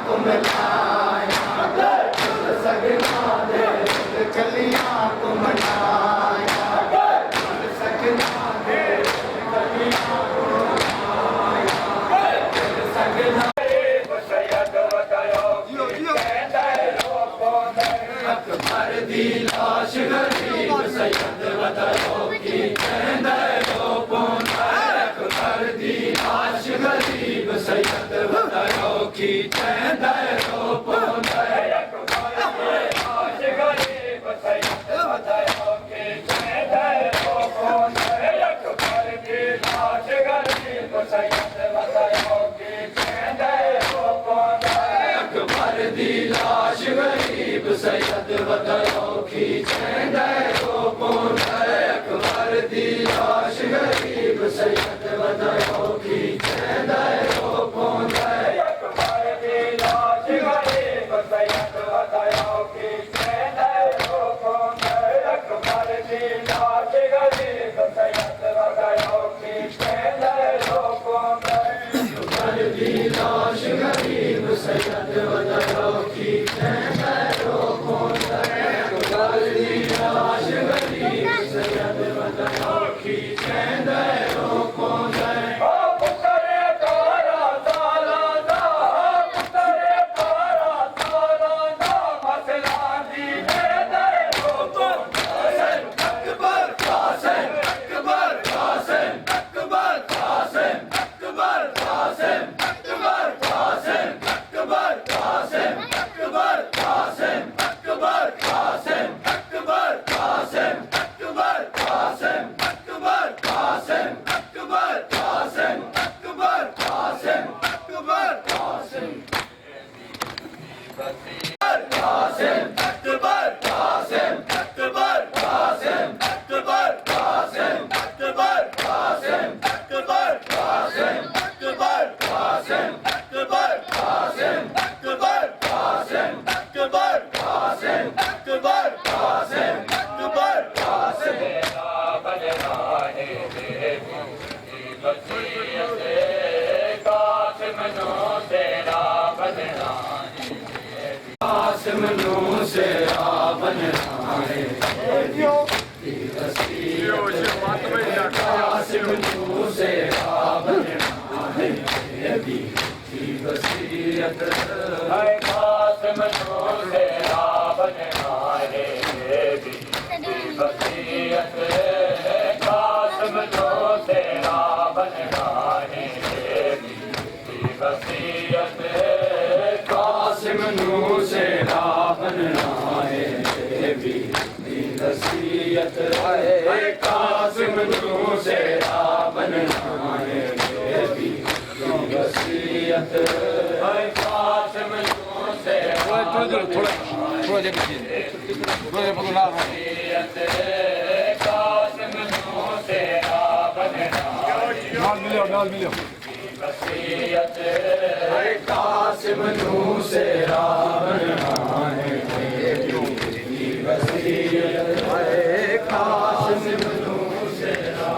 को मिलाया, सगना दे कलियां को मनाया, सगना दे कलियां को मनाया, सगना अकबर दी लाश गरीब सैयद वतनो की चंदरो पोंदा, अकबर दी लाश गरीब सैयद वतनो की चंदरो पोंदा, अकबर दी लाश गरीब सैयद वतनो की चंदरो पोंदा, अकबर दी लाश गरीब सैयद वतनो की चंदरो पोंदा, अकबर दी लाश गरीब सैयद वतनो की चंदरो पोंदा, अकबर दी लाश गरीब सैयद वतनो की चंदरो पोंदा, अकबर दी लाश गरीब सैयद वतनो की चंदरो पोंदा, अकबर दी लाश गरीब सैयद वतनो की चंदरो पोंदा, अकबर दी लाश गरीब सैयद वतनो की चंदरो पोंदा, अकबर दी लाश गरीब सैयद वतनो की चंदरो पोंदा, ओ पुत्रे तारा ताला दा, पुत्रे तारा ताला दा, मसला दी चंदरो पोंदा, अकबर कासिम अकबर कासिम अकबर कासिम अकबर कासिम अकबर कासिम अकबर कासिम अकबर कासिम अकबर कासिम अकबर कासिम अकबर कासिम अकबर कासिम अकबर कासिम अकबर कासिम अकबर कासिम कासिम अकबर कासिम अकबर कासिम अकबर कासिम अकबर कासिम अकबर कासिम अकबर कासिम अकबर कासिम अकबर कासिम अकबर कासिम अकबर कासिम अकबर कासिम बजराहे कासिम नो तेरा बजराहे कासिम नो तेरा बजराहे कासिम नो तेरा बजराहे वसीयत है कासिम नो तेरा बनवाए वसीयत कासिम नो तेरा बनवाए वसीयत कासिम नो तेरा बनवाए वसीयत है कासिम नो तेरा बनवाए वसीयत है कासिम नो तेरा थोड़ा जगह वसीयत कासिम नो तेरा बनवाए वसीयत है कासिम नो तेरा बनवाए वसीयत है कासिम नो तेरा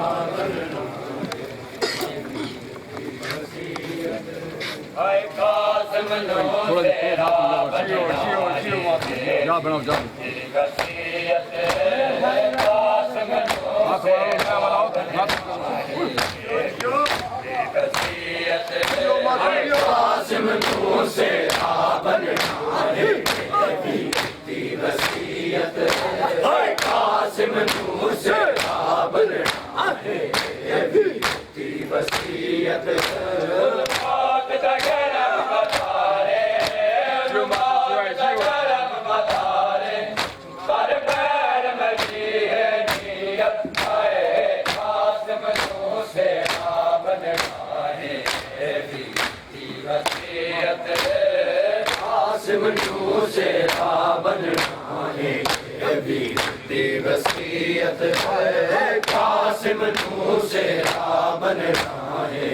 हाय कासिम नो तेरा जा बनाओ जा वसीयत है कासिम नो तेरा वसीयत है कासिम नो तेरा बनवाए वसीयत है कासिम नो तेरा बनवाए वसीयत कासिम नो तेरा बनवाए वसीयत है कासिम नो तेरा बनवाए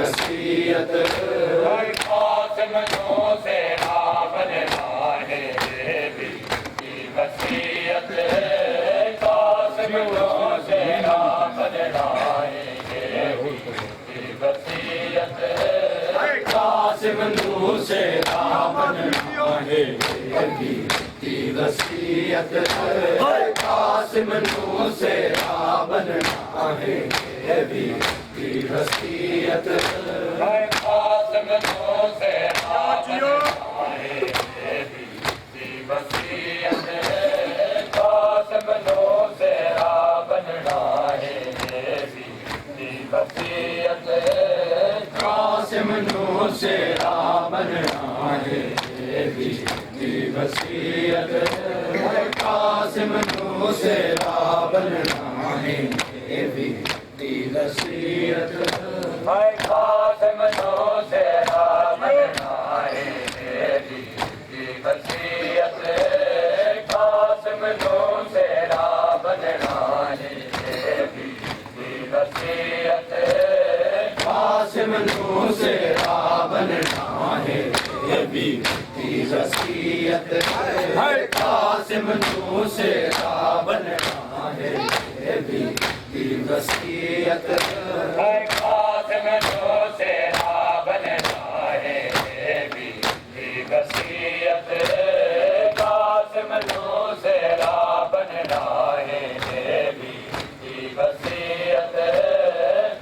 वसीयत है कासिम नो तेरा बनवाए वसीयत है कासिम नो तेरा बनवाए वसीयत है कासिम नू सेरा बनना है की वसीयत है कासिम नू सेरा बनना है की वसीयत है कासिम नू सेरा बनना है की वसीयत है कासिम नू सेरा बनना है की वसीयत है कासिम नू सेरा बनना है की वसीयत है कासिम नू सेरा बनना है की वसीयत है कासिम नू सेरा बनना है की वसीयत है कासिम नू सेरा बनना है की वसीयत है कासिम नू सेरा बनना है की वसीयत है कासिम नू सेरा बनना है की वसीयत है कासिम नू सेरा बनना है की वसीयत है कासिम नू सेरा बनना है की वसीयत है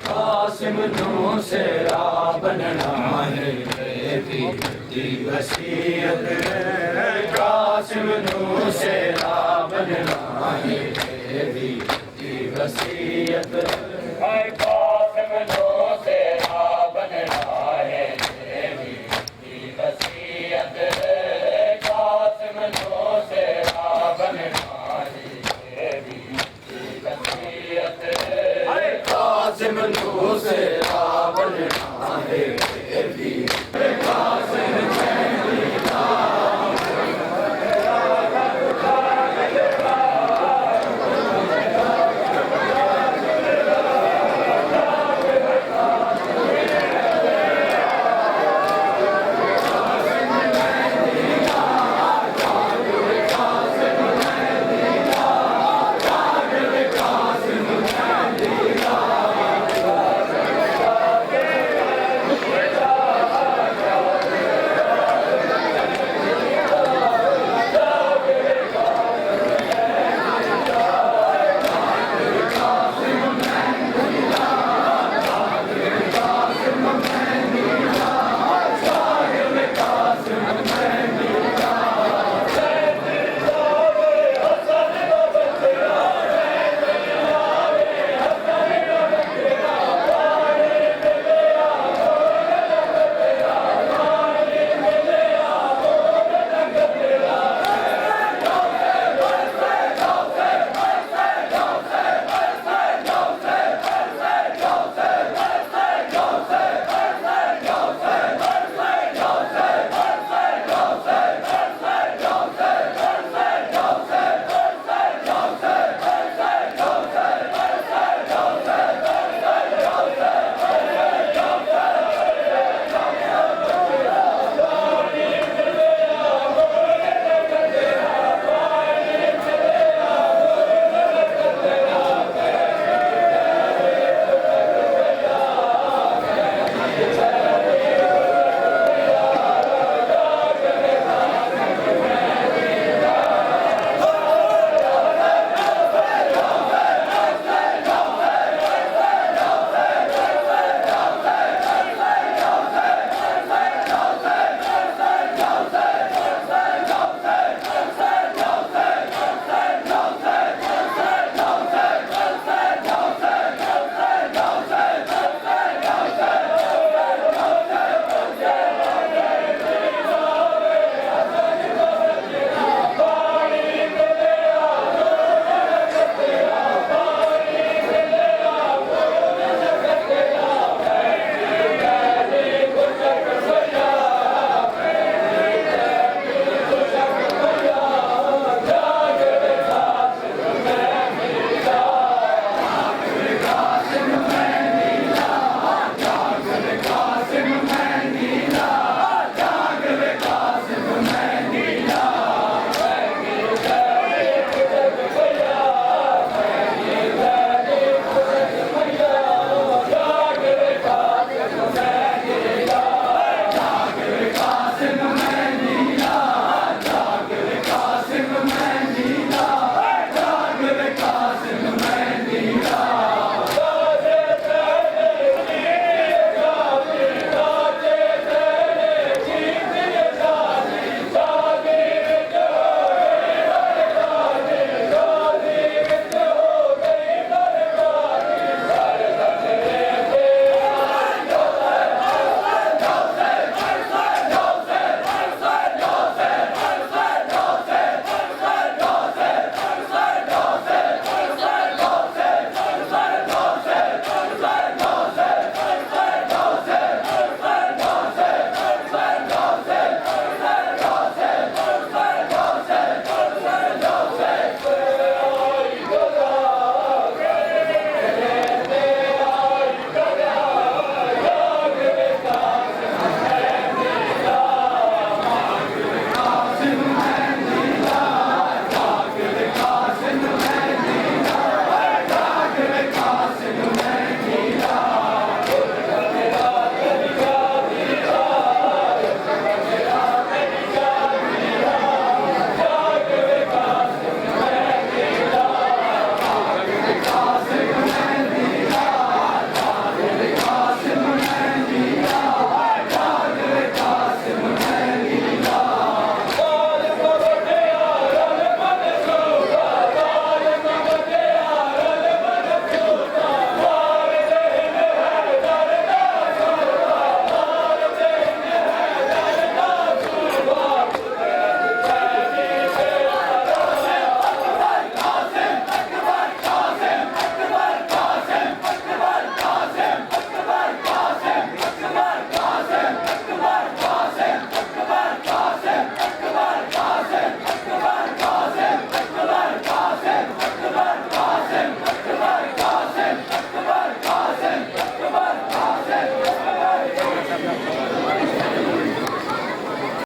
कासिम नू सेरा बनना है की वसीयत है कासिम नू सेरा बनना है की वसीयत है